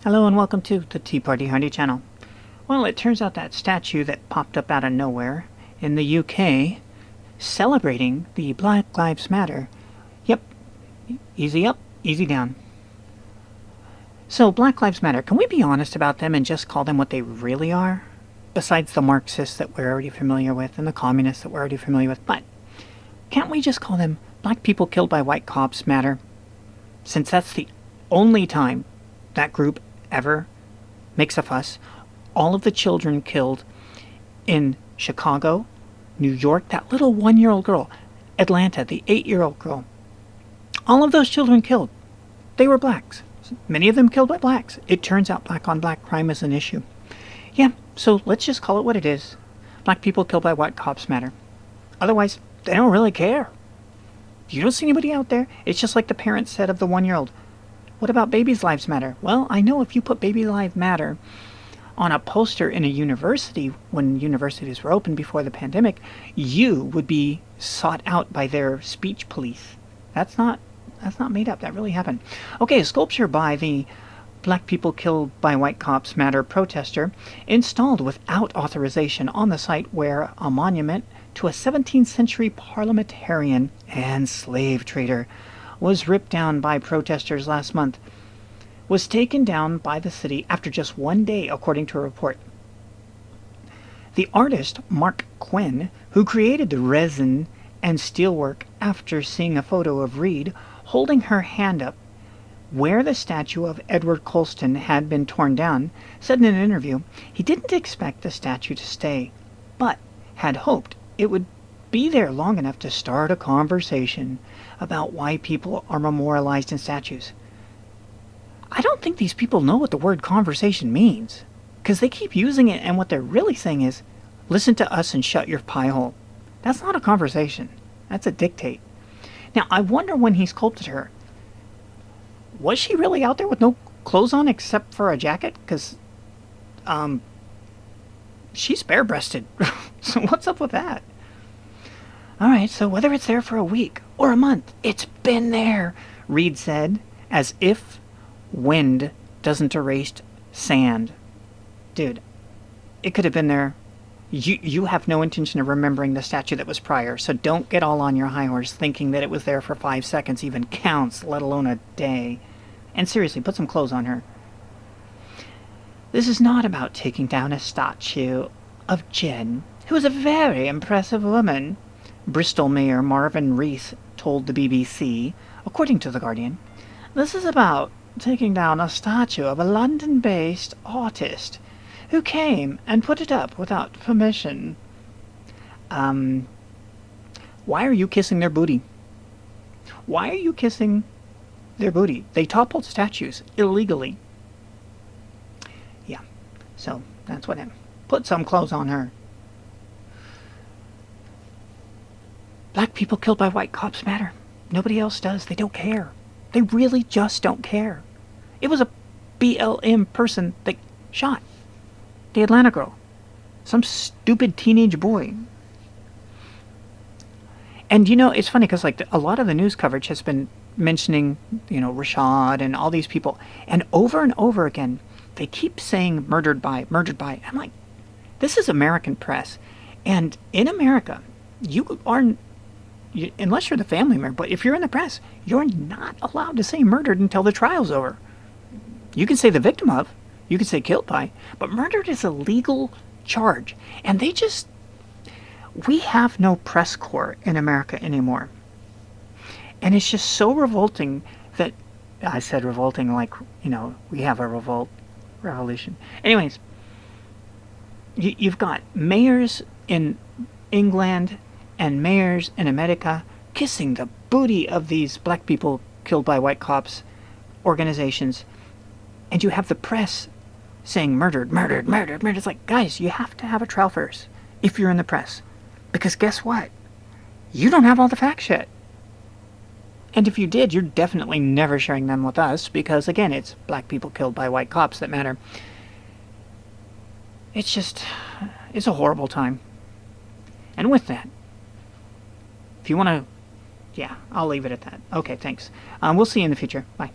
Hello and welcome to the Tea Party Hardy channel. Well, it turns out that statue that popped up out of nowhere in the UK celebrating the Black Lives Matter. Yep, easy up, easy down. So, Black Lives Matter, can we be honest about them and just call them what they really are? Besides the Marxists that we're already familiar with and the communists that we're already familiar with, but can't we just call them Black people killed by white cops matter? Since that's the only time that group ever makes a fuss. All of the children killed in Chicago, New York, that little 1-year-old girl, Atlanta, the 8-year-old girl, all of those children killed, they were blacks. Many of them killed by blacks. It turns out black on black crime is an issue. Yeah, so let's just call it what it is. Black people killed by white cops matter. Otherwise, they don't really care. You don't see anybody out there. It's just like the parents said of the 1-year-old. What about babies' lives matter? Well, I know if you put baby lives matter on a poster in a university when universities were open before the pandemic, you would be sought out by their speech police. That's not made up. That really happened. Okay, a sculpture by the Black people killed by white cops matter protester installed without authorization on the site where a monument to a 17th century parliamentarian and slave trader was ripped down by protesters last month, was taken down by the city after just one day, according to a report. The artist, Mark Quinn, who created the resin and steelwork after seeing a photo of Reed holding her hand up where the statue of Edward Colston had been torn down, said in an interview he didn't expect the statue to stay, but had hoped it would be there long enough to start a conversation about why people are memorialized in statues. I don't think these people know what the word conversation means, because they keep using it, and what they're really saying is, listen to us and shut your pie hole. That's not a conversation. That's a dictate. Now, I wonder when he sculpted her, was she really out there with no clothes on except for a jacket? Because, she's bare-breasted. So what's up with that? Alright, so whether it's there for a week or a month, it's been there, Reed said, as if wind doesn't erase sand. Dude, it could have been there. You have no intention of remembering the statue that was prior, so don't get all on your high horse thinking that it was there for 5 seconds even counts, let alone a day. And seriously, put some clothes on her. This is not about taking down a statue of Jen, who is a very impressive woman, Bristol Mayor Marvin Rees told the BBC, according to The Guardian. This is about taking down a statue of a London-based artist who came and put it up without permission. Why are you kissing their booty? Why are you kissing their booty? They toppled statues illegally. Yeah, so that's what happened. Put some clothes on her. Black people killed by white cops matter. Nobody else does. They don't care. They really just don't care. It was a BLM person that shot the Atlanta girl. Some stupid teenage boy. And you know, it's funny because like a lot of the news coverage has been mentioning, Rashad and all these people. And over again, they keep saying murdered by. I'm like, this is American press. And in America, unless you're the family member, but if you're in the press, you're not allowed to say murdered until the trial's over. You can say the victim of, you can say killed by, but murdered is a legal charge. And we have no press corps in America anymore. And it's just so revolting that, I said revolting like, we have a revolution. Anyways, you've got mayors in England and mayors in America kissing the booty of these black people killed by white cops organizations, and you have the press saying murdered. It's like, guys, you have to have a trial first if you're in the press, because guess what? You don't have all the facts yet. And if you did, you're definitely never sharing them with us, because again, it's black people killed by white cops that matter. It's a horrible time. And with that, if you want to, I'll leave it at that. Okay, thanks. We'll see you in the future. Bye.